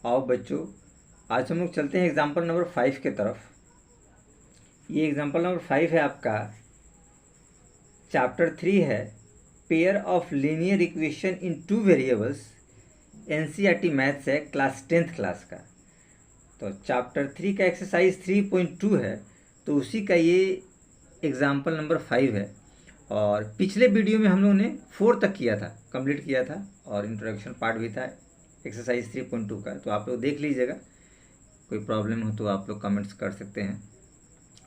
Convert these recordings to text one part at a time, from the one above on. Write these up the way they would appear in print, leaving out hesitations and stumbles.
आओ बच्चों, आज हम लोग चलते हैं एग्जाम्पल नंबर 5 के तरफ। ये एग्जाम्पल नंबर 5 है आपका, चैप्टर 3 है pair of linear equation in 2 variables. NCERT maths है, क्लास 10th क्लास का। तो चैप्टर 3 का एक्सरसाइज 3.2 है, तो उसी का ये एग्जाम्पल नंबर 5 है। और पिछले वीडियो में हम लोगों ने 4 तक किया था, कंप्लीट किया था, और इंट्रोडक्शन पार्ट भी था एक्सरसाइज 3.2 का। तो आप लोग देख लीजिएगा, कोई प्रॉब्लम हो तो आप लोग कमेंट्स कर सकते हैं।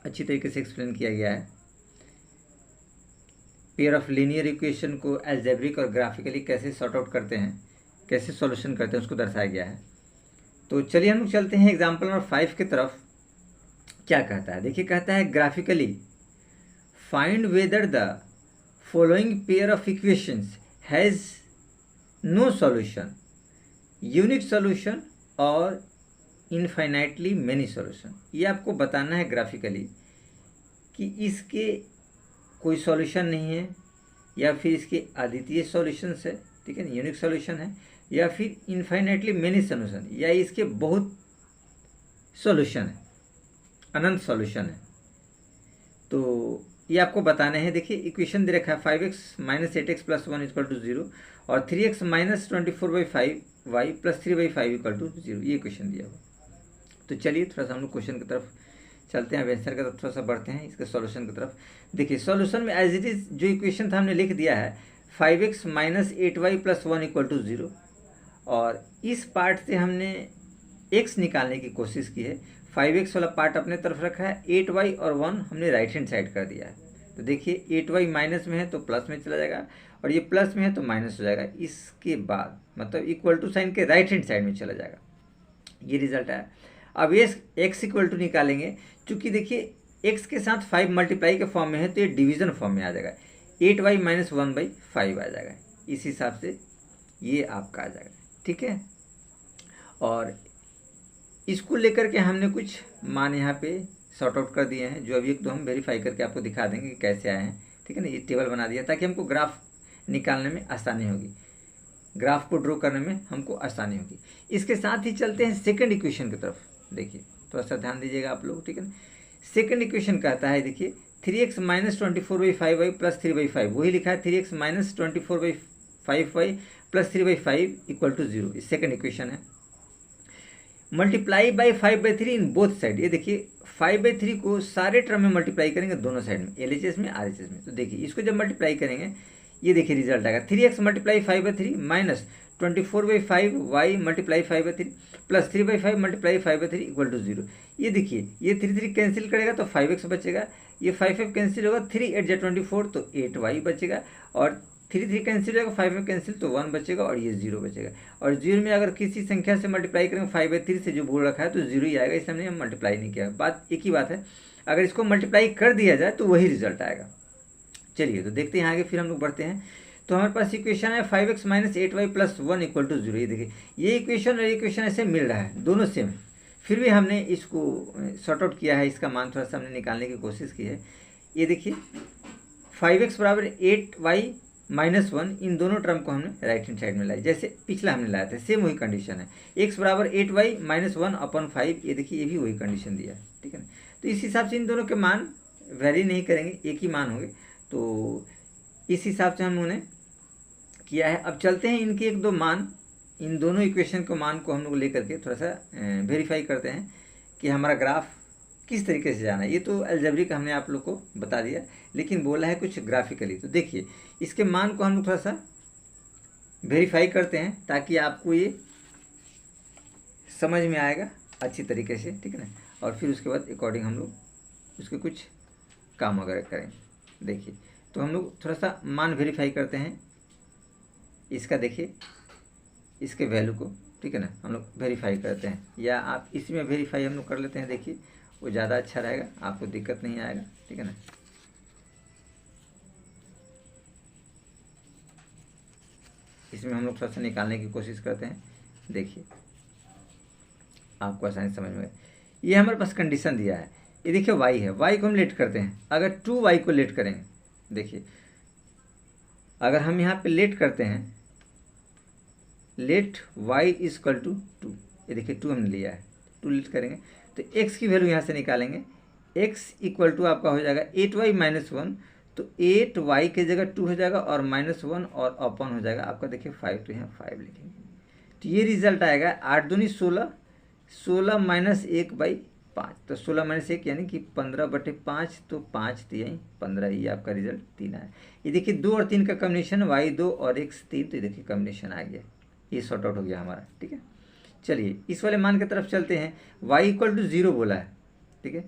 अच्छी तरीके से एक्सप्लेन किया गया है। पेयर ऑफ लीनियर इक्वेशन को अलजेब्रिक और ग्राफिकली कैसे सॉर्ट आउट करते हैं, कैसे सॉल्यूशन करते हैं, उसको दर्शाया गया है। तो चलिए हम लोग चलते हैं एग्जाम्पल नंबर 5 की तरफ। क्या कहता है, देखिए कहता है graphically find whether the following pair of equations has no solution, unique solution और इनफाइनाइटली मेनी सॉल्यूशन। ये आपको बताना है ग्राफिकली कि इसके कोई सॉल्यूशन नहीं है, या फिर इसके अद्वितीय सॉल्यूशंस है, ठीक है ना, यूनिक सॉल्यूशन है, या फिर इनफाइनाइटली मेनी सॉल्यूशन, या इसके बहुत सॉल्यूशन है, अनंत सॉल्यूशन है। तो ये आपको बताने हैं। देखिए इक्वेशन दे रखा है 5x - 8x + 1 = 0 और 3x - 24/5y + 3/5 = 0। ये इक्वेशन दिया हुआ। तो चलिए थोड़ा सा हम लोग क्वेश्चन की तरफ चलते हैं, आंसर की तरफ थोड़ा सा बढ़ते हैं, इसके सॉल्यूशन की तरफ। देखिए सॉल्यूशन में एज इट इज़ जो इक्वेशन था हमने लिख दिया है 5x - 8y + 1 = 0, और इस पार्ट से हमने x निकालने की कोशिश की है। 5x वाला पार्ट अपने तरफ रखा है, 8y और 1 हमने राइट हैंड साइड कर दिया है। तो देखिए 8y माइनस में है तो प्लस में चला जाएगा, और ये प्लस में है तो माइनस हो जाएगा। इसके बाद मतलब इक्वल टू साइन के राइट हैंड साइड में चला जाएगा। ये रिजल्ट है। अब ये x इक्वल टू निकालेंगे, चूँकि देखिए x के साथ 5 मल्टीप्लाई के फॉर्म में है तो ये डिवीजन फॉर्म में आ जाएगा, 8y - 1/5 आ जाएगा। इस हिसाब से ये आपका आ जाएगा, ठीक है। और इसको लेकर के हमने कुछ मान यहाँ पे सॉर्ट आउट कर दिए हैं, जो अभी एक दो हम वेरीफाई करके आपको दिखा देंगे कि कैसे आए हैं, ठीक है ना। ये टेबल बना दिया ताकि हमको ग्राफ निकालने में आसानी होगी, ग्राफ को ड्रॉ करने में हमको आसानी होगी। इसके साथ ही चलते हैं सेकंड इक्वेशन की तरफ। देखिए थोड़ा सा ध्यान दीजिएगा आप लोग, ठीक है ना। सेकंड इक्वेशन कहता है, देखिए 3x - 24/5y + 3/5, वही लिखा है 3x - 24/5y + 3/5 = 0। ये सेकंड इक्वेशन है। Multiply by 5/3 in both side. ये देखिए 5/3 को सारे टर्म में मल्टीप्लाई करेंगे दोनों साइड में, LHS में RHS में। तो देखिए इसको जब मल्टीप्लाई करेंगे, ये देखिए रिजल्ट आएगा 3x × 5/3 - 24/5y × 5/3 + 3/5 × 5/3 = 0। ये देखिए ये 3 कैंसिल करेगा तो 5x बचेगा, ये 5 कैंसिल होगा, 3 8 × 24 तो 8y बचेगा, और 3 कैंसिल होगा, 5 कैंसिल तो 1 बचेगा, और ये 0 बचेगा। और 0 में अगर किसी संख्या से मल्टीप्लाई करेंगे 5/3 से जो बोल रखा है तो 0 ही आएगा, इसलिए हमने मल्टीप्लाई नहीं किया। बात एक ही बात है, अगर इसको मल्टीप्लाई कर दिया जाए तो वही रिजल्ट आएगा। चलिए तो देखते हैं आगे, फिर हम लोग बढ़ते हैं। तो हमारे पास इक्वेशन है 5x - 8y + 1 = 0। ये देखिए ये इक्वेशन और इक्वेशन ऐसे मिल रहा है, दोनों सेम है, फिर भी हमने इसको सॉर्ट आउट किया है, इसका मान थोड़ा सा हमने निकालने की कोशिश की है। ये देखिए 5x = 8y - 1, इन दोनों टर्म को हमने राइट हैंड साइड में लाया, जैसे पिछला हमने लाया था, सेम वही कंडीशन है। x = 8y - 1/5, ये देखिए ये भी वही कंडीशन दिया है, ठीक है ना। तो इस हिसाब से इन दोनों के मान वेरी नहीं करेंगे, एक ही मान होंगे। तो इस हिसाब से हम लोगों ने किया है। अब चलते हैं इनके एक दो मान, इन दोनों इक्वेशन के मान को हम लोग लेकर के थोड़ा सा वेरीफाई करते हैं कि हमारा ग्राफ किस तरीके से जाना है। ये तो अलजेब्रिक हमने आप लोग को बता दिया, लेकिन बोला है कुछ ग्राफिकली। तो देखिए इसके मान को हम लोग थोड़ा सा वेरीफाई करते हैं ताकि आपको ये समझ में आएगा अच्छी तरीके से, ठीक है ना। और फिर उसके बाद अकॉर्डिंग हम लोग उसके कुछ काम वगैरह करें। देखिए तो हम लोग थोड़ा सा मान वेरीफाई करते हैं इसका, देखिए इसके वैल्यू को, ठीक है ना, हम लोग वेरीफाई करते हैं, या आप इसमें वेरीफाई हम लोग कर लेते हैं। देखिए वो ज़्यादा अच्छा रहेगा, आपको दिक्कत नहीं आएगा, ठीक है ना। इसमें हम लोग थोड़ा सा निकालने की कोशिश करते हैं। देखिए आपको आसानी समझ में, ये हमारे पास कंडीशन दिया है। ये देखिए y है, y को हम लेट करते हैं। अगर 2y को लेट करेंगे, देखिए अगर हम यहाँ पे लेट करते हैं, लेट y = 2, ये देखिए 2 हमने लिया है, 2 लिट करेंगे तो x की वैल्यू यहाँ से निकालेंगे, x इक्वल टू आपका हो जाएगा 8y माइनस 1, तो 8y की जगह 2 हो जाएगा और -1 और अपन हो जाएगा आपका देखिए 5, तो यहाँ 5 लिखेंगे। तो ये रिजल्ट आएगा 8 दूनी 16, 16 माइनस 1/5, तो 16 माइनस 1 यानी कि 15/5, तो 5 3 15, ये आपका रिजल्ट 3 आया। ये देखिए 2 और 3 का कॉम्बिनेशन y2 और x 3, तो ये देखिए कॉम्बिनेशन आ गया, ये सॉर्ट आउट हो गया हमारा। ठीक है, चलिए इस वाले मान की तरफ चलते हैं। y इक्वल टू 0 बोला है, ठीक है,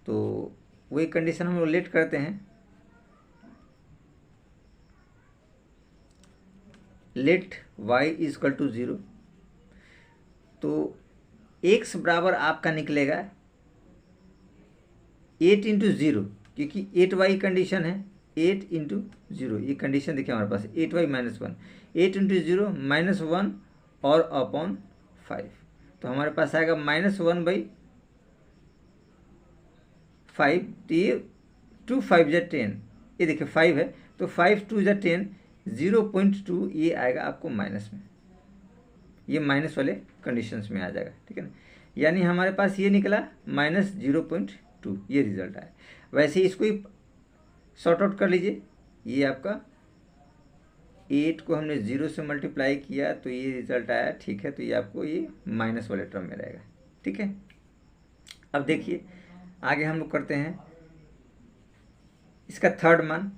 तो वही कंडीशन हम लोग लेट करते हैं। Let y is equal to 0, तो x बराबर आपका निकलेगा 8 इंटू 0, क्योंकि 8y कंडीशन है, 8 इंटू 0, ये कंडीशन देखिए हमारे पास 8y माइनस 1, 8 इंटू 0 -1 और अपॉन 5, तो हमारे पास आएगा -1/5, तो ये 2 5 जा 10, ये देखिए 5 है तो 5 2 जा 10, 0.2 ये आएगा आपको माइनस में, ये माइनस वाले कंडीशंस में आ जाएगा। ठीक है ना, यानी हमारे पास ये निकला -0.2, ये रिजल्ट आया। वैसे ही इसको ही सॉर्ट आउट कर लीजिए, ये आपका 8 को हमने 0 से मल्टीप्लाई किया तो ये रिजल्ट आया। ठीक है, तो ये आपको ये माइनस वाले टर्म में रहेगा। ठीक है, अब देखिए आगे हम लोग करते हैं इसका थर्ड मान।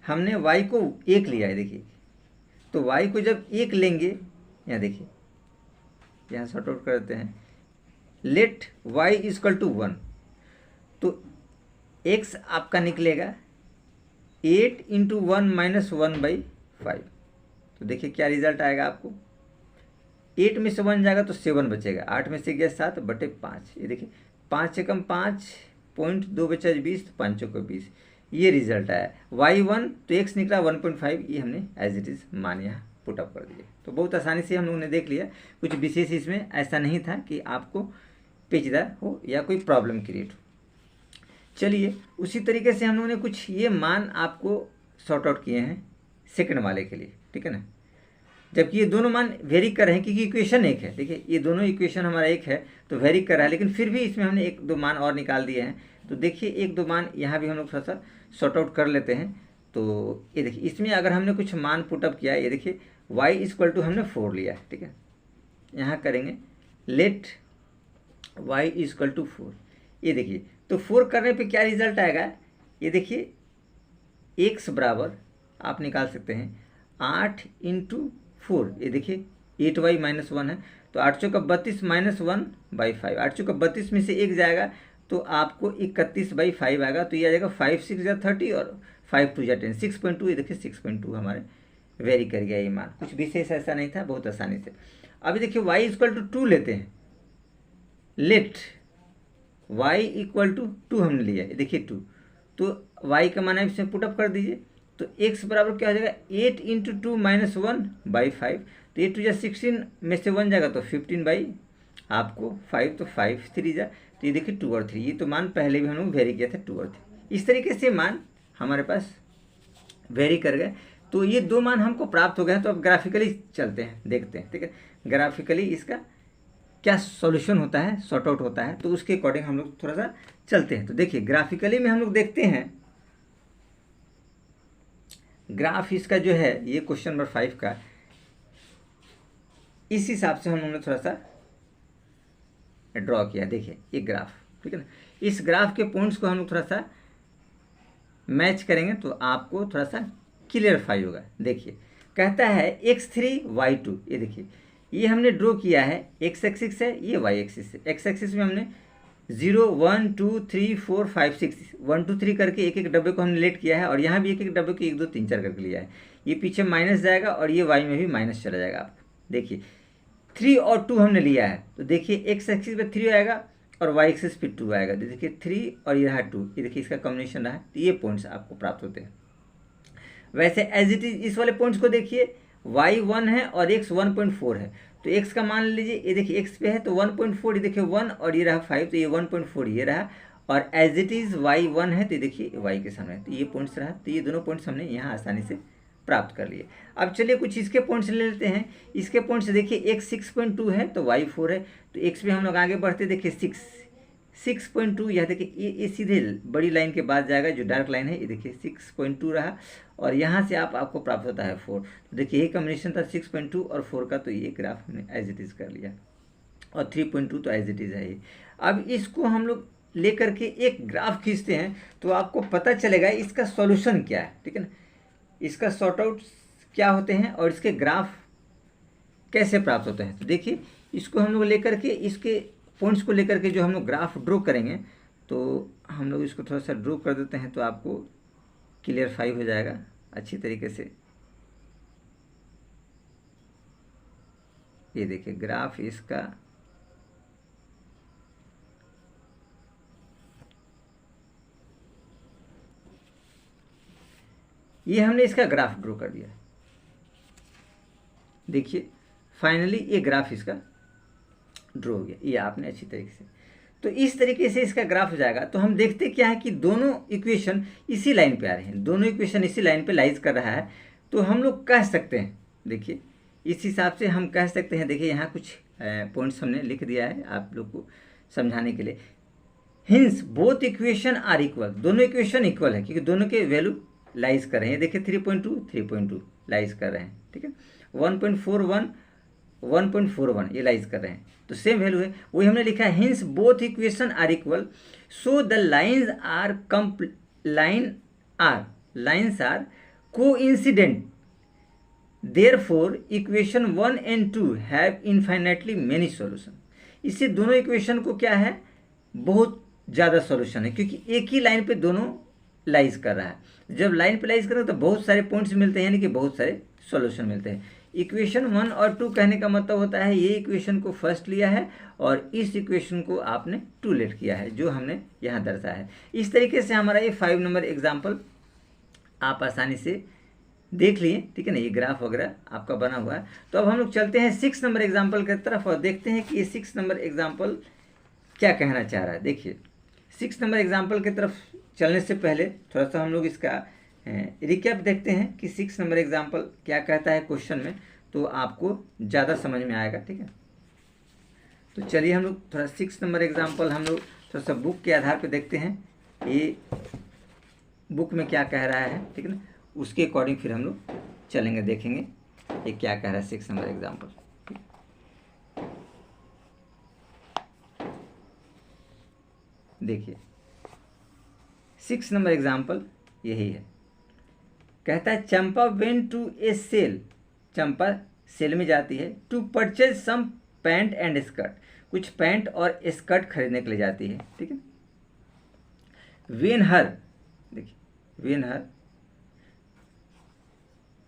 हमने y को 1 लिया है, देखिए तो y को जब 1 लेंगे, यहाँ देखिए यहाँ सॉर्ट आउट करते हैं, लेट y इक्वल टू 1, तो x आपका निकलेगा 8 इंटू 1 माइनस 1/5, तो देखिए क्या रिजल्ट आएगा आपको, 8 में से 1 जाएगा तो 7 बचेगा, 8 में से गया 7/5, ये देखिए 5 से कम 5.2 बचा 20, तो 5 को 20, ये रिजल्ट आया। y1 तो x निकला 1.5, ये हमने एज इट इज़ मान यहाँ पुटअप कर दिए। तो बहुत आसानी से हम लोगों ने देख लिया, कुछ विशेष इसमें ऐसा नहीं था कि आपको पेचीदा हो या कोई प्रॉब्लम क्रिएट हो। चलिए उसी तरीके से हम लोगों ने कुछ ये मान आपको सॉर्ट आउट किए हैं सेकंड वाले के लिए। ठीक है ना, जबकि ये दोनों मान वेरी कर रहे हैं क्योंकि इक्वेशन एक है। देखिए ये दोनों इक्वेशन हमारा एक है तो वेरी कर रहा है, लेकिन फिर भी इसमें हमने 1-2 मान और निकाल दिए हैं। तो देखिए 1-2 मान यहाँ भी हम लोग थोड़ा सा सॉर्ट आउट कर लेते हैं। तो ये देखिए इसमें अगर हमने कुछ मान पुटअप किया है, ये देखिए y इक्वल टू हमने 4 लिया है। ठीक है, यहाँ करेंगे लेट y इक्वल टू 4, ये देखिए तो 4 करने पे क्या रिजल्ट आएगा, ये देखिए x बराबर आप निकाल सकते हैं 8 इंटू 4, ये देखिए 8y माइनस 1 है, तो 8 चौका 32 माइनस 1/5, 8 चौका 32 में से 1 जाएगा तो आपको 31/5 आएगा, तो ये आ जाएगा 5 6 जा 30 और 5 2 जा 10, 6.2, ये देखिए 6.2 हमारे वेरी कर गया ये मान, कुछ विशेष ऐसा नहीं था, बहुत आसानी से। अभी देखिए y इक्वल टू 2 लेते हैं, लेट y इक्वल टू 2 हमने लिया है, देखिए 2, तो y का मान इसमें पुटअप कर दीजिए, तो x बराबर क्या हो जाएगा 8 इंटू 2 माइनस 1/5, तो 8 2 जा 16 में से 1 जाएगा तो 15 आपको 5, तो 5 3 जा, तो ये देखिए 2 और 3, ये तो मान पहले भी हम लोग वेरी किया था 2 और 3। इस तरीके से मान हमारे पास वेरी कर गए, तो ये 2 मान हमको प्राप्त हो गए हैं। तो अब ग्राफिकली चलते हैं, देखते हैं। ठीक है, ग्राफिकली इसका क्या सॉल्यूशन होता है, सॉर्ट आउट होता है, तो उसके अकॉर्डिंग हम लोग थोड़ा सा चलते हैं। तो देखिए ग्राफिकली में हम लोग देखते हैं, ग्राफ इसका जो है ये क्वेश्चन नंबर 5 का, इस हिसाब से हम लोगों ने थोड़ा सा ड्रॉ किया। देखिए ये ग्राफ, ठीक है ना, इस ग्राफ के पॉइंट्स को हम लोग थोड़ा सा मैच करेंगे तो आपको थोड़ा सा क्लियरफाई होगा। देखिए कहता है x3 y2, ये देखिए ये हमने ड्रॉ किया है, x एक्सिस है, ये y एक्सिस है। x एक्सिस में हमने 0 1 2 3 4 5 6 1 2 3 करके एक एक डब्बे को हमने लेट किया है, और यहाँ भी एक एक डब्बे को 1 2 3 4 करके लिया है। ये पीछे माइनस जाएगा और ये y में भी माइनस चला जाएगा आपको। देखिए 3 और 2 हमने लिया है, तो देखिए x एक्सिस पे 3 आएगा और y एक्सिस पे 2 आएगा। देखिए 3 और ये रहा 2, ये देखिए इसका कॉम्बिनेशन रहा है, तो ये पॉइंट्स आपको प्राप्त होते हैं। वैसे एज इट इज इस वाले पॉइंट्स को देखिए, y 1 है और x 1.4 है, तो x का मान लीजिए, ये देखिए x पे है तो 1.4, ये देखिए 1 और ये रहा 5, तो ये 1.4 ये रहा, और एज इट इज y 1 है तो ये देखिए y के सामने, तो ये पॉइंट्स रहा। तो ये दोनों पॉइंट्स हमने यहाँ आसानी से प्राप्त कर लिए। अब चलिए कुछ इसके पॉइंट्स ले लेते हैं। इसके पॉइंट्स देखिए, x 6.2 है तो y 4 है, तो x पे हम लोग आगे बढ़ते देखिए 6.2, यह देखिए ये सीधे बड़ी लाइन के बाद जाएगा, जो डार्क लाइन है ये देखिए 6.2 रहा, और यहाँ से आपको प्राप्त होता है 4। तो देखिए ये कॉम्बिनेशन था 6.2 और 4 का, तो ये ग्राफ हमने एज इट इज़ कर लिया, और 3.2 तो एज इट इज़ है ये। अब इसको हम लोग लेकर के एक ग्राफ खींचते हैं तो आपको पता चलेगा इसका सॉल्यूशन क्या है, ठीक है ना, इसका सॉर्ट आउट क्या होते हैं और इसके ग्राफ कैसे प्राप्त होते हैं। तो देखिए इसको हम लोग लेकर के, इसके पॉइंट्स को लेकर के जो हम लोग ग्राफ ड्रॉ करेंगे, तो हम लोग इसको थोड़ा सा ड्रॉ कर देते हैं तो आपको क्लियरफाई हो जाएगा अच्छी तरीके से। ये देखिए ग्राफ इसका, ये हमने इसका ग्राफ ड्रॉ कर दिया। देखिए फाइनली ये ग्राफ इसका ड्रॉ हो गया, ये आपने अच्छी तरीके से। तो इस तरीके से इसका ग्राफ हो जाएगा। तो हम देखते क्या है कि दोनों इक्वेशन इसी लाइन पे आ रहे हैं, दोनों इक्वेशन इसी लाइन पे लाइज कर रहा है। तो हम लोग कह सकते हैं, देखिए इस हिसाब से हम कह सकते हैं, देखिए यहाँ कुछ पॉइंट्स हमने लिख दिया है आप लोग को समझाने के लिए। Hence both equation are equal, दोनों इक्वेशन इक्वल है क्योंकि दोनों के वैल्यू लाइज कर रहे हैं। देखिए 3.2 लाइज कर रहे हैं, ठीक है। 1.41 1.41 ये लाइज कर रहे हैं, तो सेम वैल्यू है, वही हमने लिखा है। Hence both equation are equal, so the lines are coincident, therefore equation 1 and 2 have infinitely many solution. इससे दोनों इक्वेशन को क्या है, बहुत ज़्यादा सॉल्यूशन है, क्योंकि एक ही लाइन पे दोनों लाइज कर रहा है। जब लाइन पे लाइज करें तो बहुत सारे पॉइंट्स मिलते हैं, यानी कि बहुत सारे सॉल्यूशन मिलते हैं। इक्वेशन 1 और 2 कहने का मतलब होता है ये इक्वेशन को फर्स्ट लिया है और इस इक्वेशन को आपने 2 लेट किया है, जो हमने यहाँ दर्शाया है। इस तरीके से हमारा ये 5 नंबर एग्जाम्पल आप आसानी से देख लिए, ठीक है ना, ये ग्राफ वगैरह आपका बना हुआ है। तो अब हम लोग चलते हैं 6 नंबर एग्जाम्पल की तरफ और देखते हैं कि ये 6 नंबर एग्जाम्पल क्या कहना चाह रहा है। देखिए 6 नंबर एग्जाम्पल की तरफ चलने से पहले थोड़ा सा हम लोग इसका रिकैप देखते हैं कि 6 नंबर एग्जाम्पल क्या कहता है क्वेश्चन में, तो आपको ज़्यादा समझ में आएगा, ठीक है। तो चलिए हम लोग थोड़ा 6 नंबर एग्जाम्पल हम लोग थोड़ा सा बुक के आधार पे देखते हैं, ये बुक में क्या कह रहा है, ठीक है ना, उसके अकॉर्डिंग फिर हम लोग चलेंगे, देखेंगे ये क्या कह रहा है 6 नंबर एग्जाम्पल। देखिए 6 नंबर एग्जाम्पल यही है, कहता है Champa went to a sale, Champa sale में जाती है, to purchase some pant and skirt, कुछ पैंट और स्कर्ट खरीदने के लिए जाती है, ठीक है। वेन हर, देखिए when her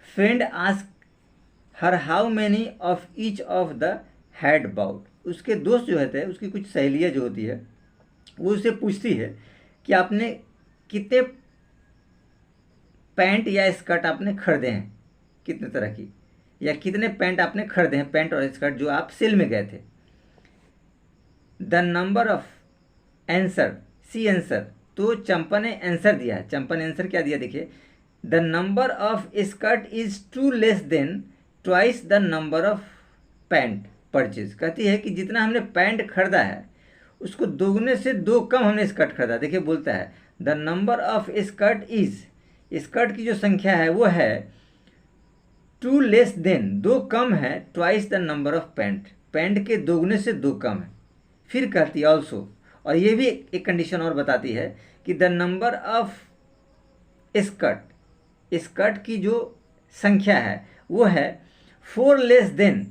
friend ask her how many of each of the had bought, उसके दोस्त जो होते हैं, उसकी कुछ सहेलियाँ जो होती है, वो उससे पूछती है कि आपने कितने पैंट या स्कर्ट आपने खरीदे हैं, कितने तरह की, या कितने पैंट आपने खरीदे हैं, पैंट और स्कर्ट जो आप सेल में गए थे। The number of answer, see answer, तो चंपा ने आंसर दिया है। चंपा ने आंसर क्या दिया, देखिए the number of skirt is 2 less than twice the number of pant purchase, कहती है कि जितना हमने पैंट खरीदा है उसको दोगुने से 2 कम हमने स्कर्ट खरीदा। देखिए बोलता है the number of skirt is, skirt की जो संख्या है वो है 2 लेस देन, 2 कम है, twice the number of pant, pant के दोगुने से 2 कम है। फिर कहती है ऑल्सो, और ये भी एक कंडीशन और बताती है कि the number of skirt, skirt की जो संख्या है वो है 4 less than,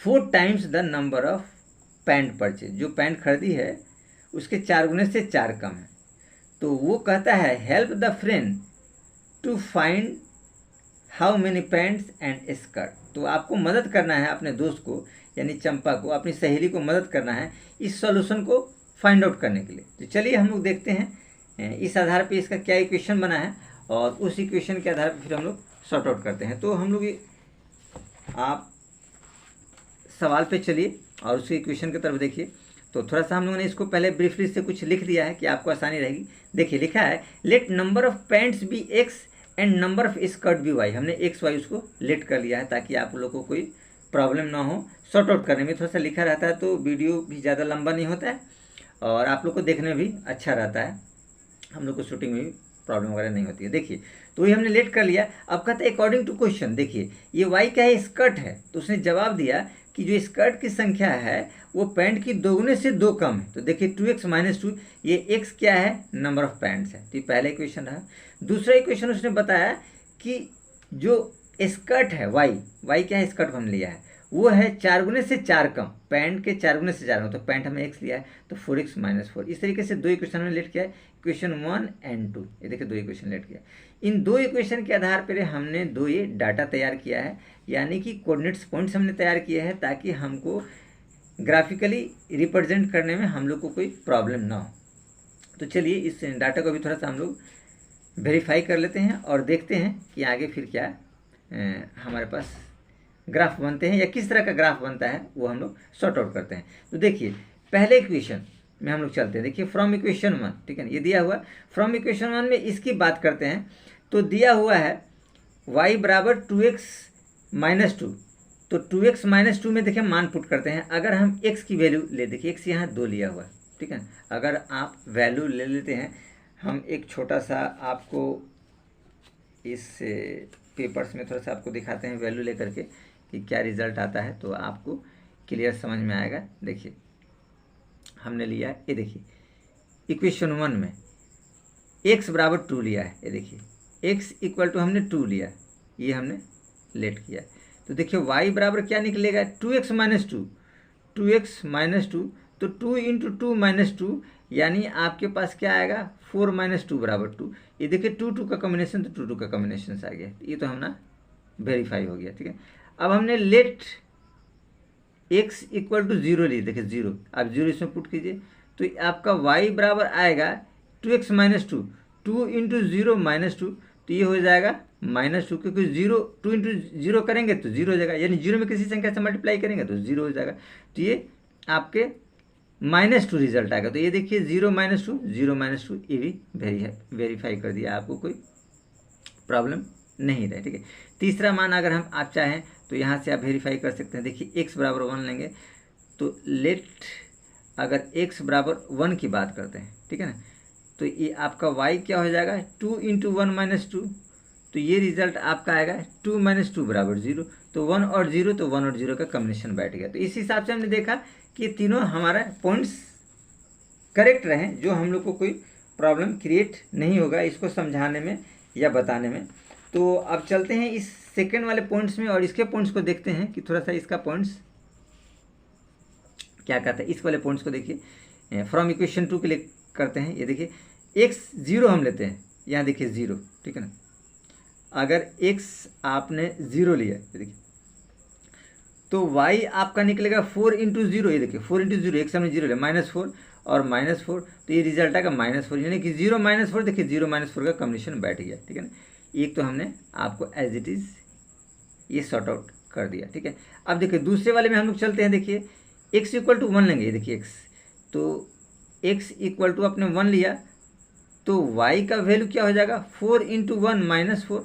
4 times the number of pant purchase, जो पैंट खरीदी है उसके 4 गुने से 4 कम है। तो वो कहता है help the friend to find how many pants and skirt, तो आपको मदद करना है अपने दोस्त को, यानी चंपा को, अपनी सहेली को मदद करना है इस सॉल्यूशन को फाइंड आउट करने के लिए। तो चलिए हम लोग देखते हैं इस आधार पे इसका क्या इक्वेशन बना है और उस इक्वेशन के आधार पर फिर हम लोग सॉर्ट आउट करते हैं। तो हम लोग आप सवाल पे चलिए और उसके इक्वेशन की तरफ देखिए। तो थोड़ा सा हम लोगों ने इसको पहले ब्रीफली से कुछ लिख दिया है कि आपको आसानी रहेगी। देखिए लिखा है let number of pants be x and number of skirt be y, हमने एक्स वाई उसको लेट कर लिया है ताकि आप लोगों को कोई प्रॉब्लम ना हो। सॉर्ट आउट करने में थोड़ा सा लिखा रहता है तो वीडियो भी ज़्यादा लंबा नहीं होता है और आप लोग को देखने में भी अच्छा रहता है, हम लोग को शूटिंग में भी प्रॉब्लम वगैरह नहीं होती है। देखिए तो ये हमने लेट कर लिया। अब कहते हैं अकॉर्डिंग टू क्वेश्चन, देखिए ये वाई क्या है, स्कर्ट है, तो उसने जवाब दिया कि जो स्कर्ट की संख्या है वो पैंट की दोगुने से 2 कम है। तो देखिए 2x - 2, ये x क्या है, नंबर ऑफ पैंट्स है। तो ये पहला इक्वेशन रहा। दूसरा इक्वेशन उसने बताया कि जो स्कर्ट है वाई क्या है, स्कर्ट को हमने लिया है, वो है 4 गुने से 4 कम, पैंट के 4 गुने से 4 कम, तो पैंट हमने x लिया है तो 4x - 4। इस तरीके से 2 इक्वेशन हमने लेट किया है, इक्वेशन 1 एंड 2, ये देखिए 2 इक्वेशन लेट किया। इन 2 इक्वेशन के आधार पर हमने 2 ये डाटा तैयार किया है, यानी कि कोऑर्डिनेट्स पॉइंट्स हमने तैयार किए हैं ताकि हमको ग्राफिकली रिप्रेजेंट करने में हम लोग को कोई प्रॉब्लम ना हो। तो चलिए इस डाटा को भी थोड़ा सा हम लोग वेरीफाई कर लेते हैं और देखते हैं कि आगे फिर क्या हमारे पास ग्राफ बनते हैं या किस तरह का ग्राफ बनता है, वो हम लोग सॉर्ट आउट करते हैं। तो देखिए पहले इक्वेशन में हम लोग चलते हैं। देखिए फ्रॉम इक्वेशन 1, ठीक है ना, ये दिया हुआ फ्रॉम इक्वेशन 1 में इसकी बात करते हैं। तो दिया हुआ है y बराबर 2x - 2, तो 2x - 2 में देखिए मान पुट करते हैं। अगर हम x की वैल्यू ले, देखिए x यहाँ 2 लिया हुआ है, ठीक है। अगर आप वैल्यू ले लेते हैं, हम एक छोटा सा आपको इस पेपर्स में थोड़ा सा आपको दिखाते हैं वैल्यू लेकर के कि क्या रिजल्ट आता है, तो आपको क्लियर समझ में आएगा। देखिए हमने लिया है, ये देखिए इक्वेशन 1 में x बराबर 2 लिया है, ये देखिए x इक्वल टू हमने 2 लिया, ये हमने लेट किया। तो देखिए y बराबर क्या निकलेगा, 2x - 2, 2x - 2, तो 2 × 2 - 2 यानी आपके पास क्या आएगा, 4 - 2 बराबर 2। ये देखिए 2 2 का कॉम्बिनेशन, तो 2 2 का कॉम्बिनेशन आ गया, ये तो हमारा वेरीफाई हो गया, ठीक है। अब हमने लेट x इक्वल टू 0 ली, देखिए 0, आप 0 इसमें पुट कीजिए तो आपका y बराबर आएगा 2x - 2, 2 × 0 - 2, तो ये हो जाएगा -2, क्योंकि 2 × 0 करेंगे तो 0 हो जाएगा, यानी 0 में किसी संख्या से मल्टीप्लाई करेंगे तो 0 हो जाएगा, तो ये आपके -2 रिजल्ट आएगा। तो ये देखिए 0 - 2, 0 - 2, ये भी वेरीफाई कर दिया, आपको कोई प्रॉब्लम नहीं रहे, ठीक है। तीसरा मान अगर आप चाहें तो यहाँ से आप वेरीफाई कर सकते हैं। देखिए x बराबर 1 लेंगे, तो लेट अगर x बराबर 1 की बात करते हैं, ठीक है ना, तो ये आपका y क्या हो जाएगा, 2 × 1 - 2, तो ये रिजल्ट आपका आएगा 2 - 2 बराबर 0, तो 1 और 0, तो 1 और 0 का कॉम्बिनेशन बैठ गया। तो इस हिसाब से हमने देखा कि ये तीनों हमारा पॉइंट्स करेक्ट रहे, जो हम लोग को कोई प्रॉब्लम क्रिएट नहीं होगा इसको समझाने में या बताने में। तो अब चलते हैं इस सेकेंड वाले पॉइंट्स में और इसके पॉइंट्स को देखते हैं कि थोड़ा सा इसका पॉइंट्स क्या कहता है। इस वाले पॉइंट्स को देखिए फ्रॉम इक्वेशन 2 के लिए करते हैं। ये देखिए x 0 हम लेते हैं, यहाँ देखिए 0, ठीक है ना। अगर x आपने 0 लिया, ये देखिए, तो y आपका निकलेगा 4 × 0, ये देखिए 4 × 0, x हमने 0 लिया, -4 और -4, तो ये रिजल्ट आएगा -4, यानी कि 0 - 4, देखिए 0 - 4 का कॉम्बिनेशन बैठ गया, ठीक है ना। एक तो हमने आपको एज इट इज़ ये सॉर्ट आउट कर दिया, ठीक है। अब देखिए दूसरे वाले में हम लोग चलते हैं। देखिए x इक्वल टू 1 लेंगे, ये देखिए x, तो x इक्वल टू आपने 1 लिया, तो y का वैल्यू क्या हो जाएगा, 4 × 1 - 4,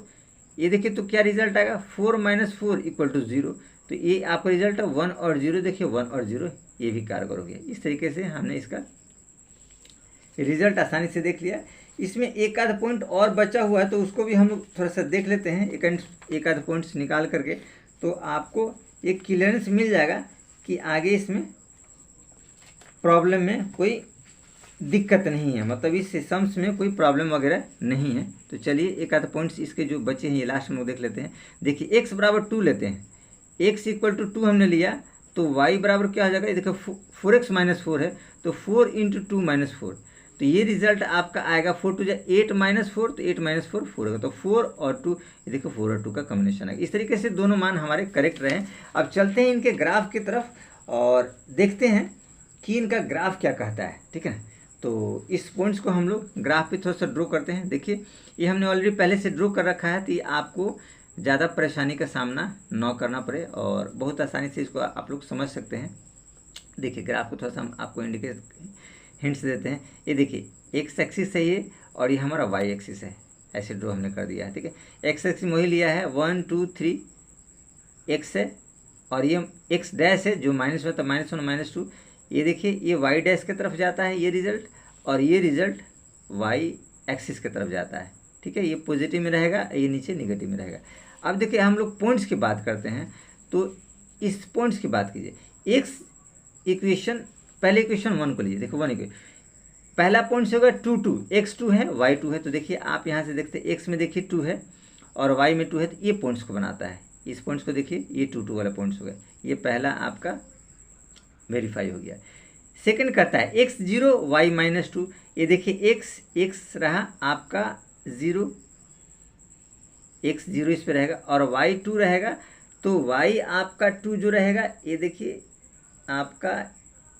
ये देखिए तो क्या रिजल्ट आएगा, 4 - 4 = 0, तो ये आपका रिजल्ट है 1 और 0, देखिए 1 और 0 ये भी कारगर हो गया। इस तरीके से हमने इसका रिजल्ट आसानी से देख लिया। इसमें एक आध पॉइंट और बचा हुआ है, तो उसको भी हम लोग थोड़ा सा देख लेते हैं, एक आध पॉइंट्स निकाल करके, तो आपको एक क्लियरेंस मिल जाएगा कि आगे इसमें प्रॉब्लम में कोई दिक्कत नहीं है, मतलब इस सम्स में कोई प्रॉब्लम वगैरह नहीं है। तो चलिए एक आध पॉइंट्स इसके जो बचे हैं ये लास्ट में देख लेते हैं। देखिए x बराबर 2 लेते हैं, x इक्वल टू 2 हमने लिया, तो y बराबर क्या हो जाएगा, ये देखो 4x - 4 है, तो 4 × 2 - 4, तो ये रिजल्ट आपका आएगा 4 × 2 = 8 - 4, तो 8 - 4 4 होगा, तो 4 और 2, ये देखो 4 और 2 का कॉम्बिनेशन है। इस तरीके से दोनों मान हमारे करेक्ट रहे। अब चलते हैं इनके ग्राफ की तरफ और देखते हैं कि इनका ग्राफ क्या कहता है, ठीक है। तो इस पॉइंट्स को हम लोग ग्राफ पे थोड़ा सा ड्रॉ करते हैं। देखिए ये हमने ऑलरेडी पहले से ड्रॉ कर रखा है, तो ये आपको ज़्यादा परेशानी का सामना न करना पड़े और बहुत आसानी से इसको आप लोग समझ सकते हैं। देखिए ग्राफ को थोड़ा सा हम आपको हिंट्स देते हैं। ये देखिए एक्स एक्सिस है ये, और ये हमारा वाई एक्सिस है। ऐसे ड्रॉ हमने कर दिया है, ठीक है। एक्स एक्सिस वही लिया है 1 2 3 एक्स है, और ये एक्स डैश है जो माइनस में, तो -1 -2। ये देखिए ये वाई डैश की तरफ जाता है ये रिजल्ट, और ये रिजल्ट वाई एक्सिस की तरफ जाता है, ठीक है। ये पॉजिटिव में रहेगा, ये नीचे नेगेटिव में रहेगा। अब देखिए हम लोग पॉइंट्स की बात करते हैं, तो इस पॉइंट्स की बात कीजिए। एक्स इक्वेशन, पहले इक्वेशन 1 को लीजिए, देखो 1 इक्वेशन, पहला पॉइंट होगा 2 2, एक्स 2 है वाई 2 है। तो देखिए आप यहाँ से देखते हैं एक्स में देखिए 2 है और वाई में 2 है, तो ये पॉइंट्स को बनाता है। इस पॉइंट्स को देखिए, ये 2 2 वाला पॉइंट्स हो गया, ये पहला आपका वेरीफाई हो गया। सेकंड करता है एक्स 0 वाई -2, ये देखिए एक्स रहा आपका 0, एक्स 0 इस पे रहेगा, और वाई 2 रहेगा, तो वाई आपका 2 जो रहेगा, ये देखिए आपका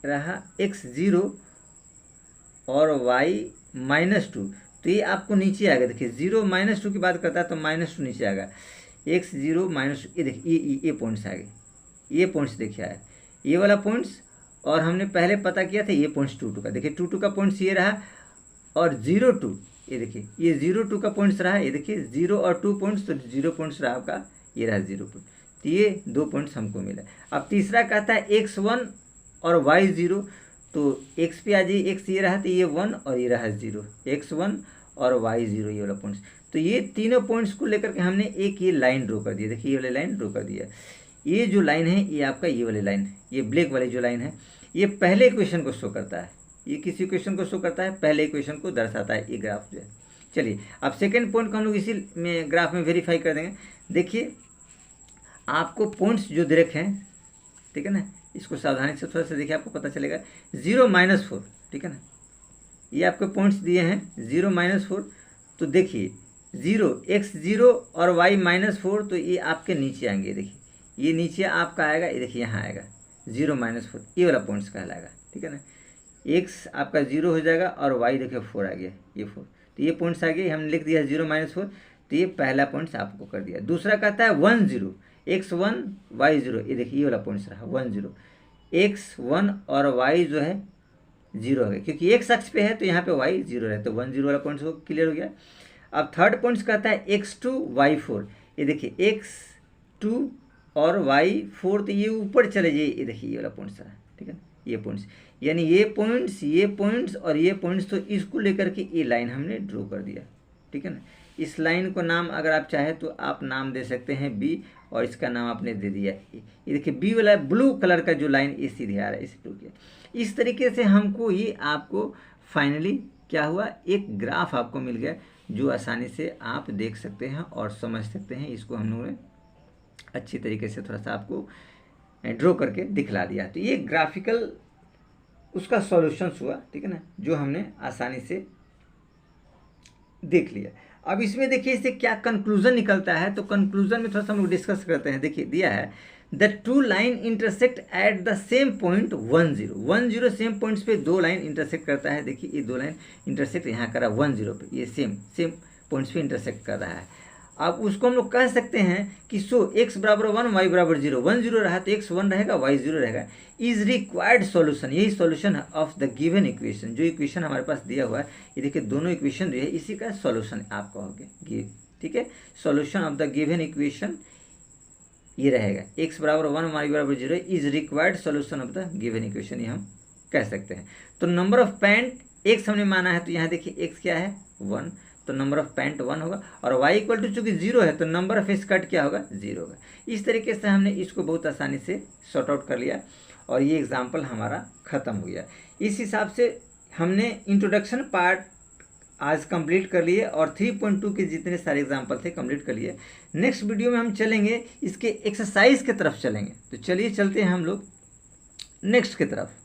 रहा एक्स 0 और वाई -2, तो ये आपको नीचे आएगा। देखिए 0 -2 की बात करता है तो -2 नीचे आएगा, एक्स 0 -2, ये देखिए ये पॉइंट्स आ गए, ये पॉइंट्स देखिए आए, ये वाला पॉइंट्स, और हमने पहले पता किया था ये पॉइंट्स 2 2 का, देखिए 2 2 का पॉइंट्स ये रहा, और 0 2, ये देखिए ये 0 2 का पॉइंट्स रहा, ये देखिए 0 और 2 पॉइंट्स, तो 0 पॉइंट्स रहा आपका, ये रहा 0 पॉइंट, तो ये 2 पॉइंट्स हमको मिला। अब तीसरा कहता है x1 और y0, तो x पे आ जाइए, एक्स ये रहा तो ये 1 और ये रहा 0, x1 और y0 ये वाला पॉइंट्स। तो ये तीनों पॉइंट्स को लेकर के हमने एक ये लाइन ड्रॉ कर दिया, देखिए ये वाली लाइन ड्रॉ कर दिया। ये जो लाइन है ये आपका ये वाली लाइन है, ये ब्लैक वाली जो लाइन है, ये पहले इक्वेशन को शो करता है, ये किसी इक्वेशन को शो करता है, पहले इक्वेशन को दर्शाता है ये ग्राफ जो है। चलिए अब सेकेंड पॉइंट को हम लोग इसी में ग्राफ में वेरीफाई कर देंगे। देखिए आपको पॉइंट्स जो दे रखे हैं, ठीक है ना, इसको सावधानी से थोड़ा सा देखिए, आपको पता चलेगा 0 -4, ठीक है ना, ये आपके पॉइंट्स दिए हैं 0 -4, तो देखिए 0 x 0 और y -4, तो ये आपके नीचे आएंगे, देखिए ये नीचे आपका आएगा, ये देखिए यहाँ आएगा 0 -4, ये वाला पॉइंट्स कहलाएगा, ठीक है ना। x आपका 0 हो जाएगा और y देखिए 4 आ गया, ये 4, तो ये पॉइंट्स आ गए, हमने लिख दिया 0 -4, तो ये पहला पॉइंट्स आपको कर दिया। दूसरा कहता है 1 0, x1 y0, ये देखिए ये वाला पॉइंट्स रहा 1 0, x1 और y जो है 0 हो गया, क्योंकि x अक्ष पे है तो यहाँ पे y 0 है, तो 1 0 वाला पॉइंट्स क्लियर हो गया। अब थर्ड पॉइंट्स कहता है x2 y4, ये देखिए x2 और y4, तो ये ऊपर चले जाइए, ये देखिए ये वाला पॉइंट्स रहा, ठीक है ना, ये पॉइंट्स, यानी ये पॉइंट्स और ये पॉइंट्स, तो इसको लेकर के ये लाइन हमने ड्रॉ कर दिया, ठीक है ना। इस लाइन को नाम अगर आप चाहें तो आप नाम दे सकते हैं बी, और इसका नाम आपने दे दिया, ये देखिए बी वाला ब्लू कलर का जो लाइन ये सीधे आ रहा है, इसे ड्रॉ किया। इस तरीके से हमको ये आपको फाइनली क्या हुआ, एक ग्राफ आपको मिल गया जो आसानी से आप देख सकते हैं और समझ सकते हैं। इसको हम लोगों ने अच्छी तरीके से थोड़ा सा आपको ड्रॉ करके दिखला दिया, तो ये ग्राफिकल उसका सॉल्यूशंस हुआ, ठीक है ना, जो हमने आसानी से देख लिया। अब इसमें देखिए इससे क्या कंक्लूजन निकलता है, तो कंक्लूजन में थोड़ा सा हम लोग डिस्कस करते हैं। देखिए दिया है the two line intersect at the same point 1 0 same points पे दो लाइन इंटरसेक्ट करता है। देखिए ये दो लाइन इंटरसेक्ट यहाँ करा 1 0 पे, ये सेम पॉइंट्स पे इंटरसेक्ट कर रहा है। अब उसको हम लोग कह सकते हैं कि सो x बराबर 1 y बराबर 0, 1 0 रहा तो x 1 रहेगा y 0 रहेगा, इज रिक्वायर्ड सॉल्यूशन, यही solution of the given equation. जो इक्वेशन हमारे पास दिया हुआ है, ये देखिए दोनों इक्वेशन जो है इसी का सॉल्यूशन आप कहोगे, ठीक है। Solution of the given equation ये रहेगा, x बराबर 1 y बराबर 0 is required solution of the given equation, ये हम कह सकते हैं। तो नंबर ऑफ पैंट x हमने माना है, तो यहाँ देखिए x क्या है 1, तो नंबर ऑफ पैंट 1 होगा, और y इक्वल टू चूँकि 0 है तो नंबर ऑफ स्कर्ट क्या होगा 0 होगा। इस तरीके से हमने इसको बहुत आसानी से सॉर्ट आउट कर लिया और ये एग्जाम्पल हमारा ख़त्म हो गया। इस हिसाब से हमने इंट्रोडक्शन पार्ट आज कंप्लीट कर लिए और 3.2 के जितने सारे एग्जाम्पल थे कंप्लीट कर लिए। नेक्स्ट वीडियो में हम चलेंगे इसके एक्सरसाइज की तरफ चलेंगे, तो चलिए चलते हैं हम लोग नेक्स्ट की तरफ।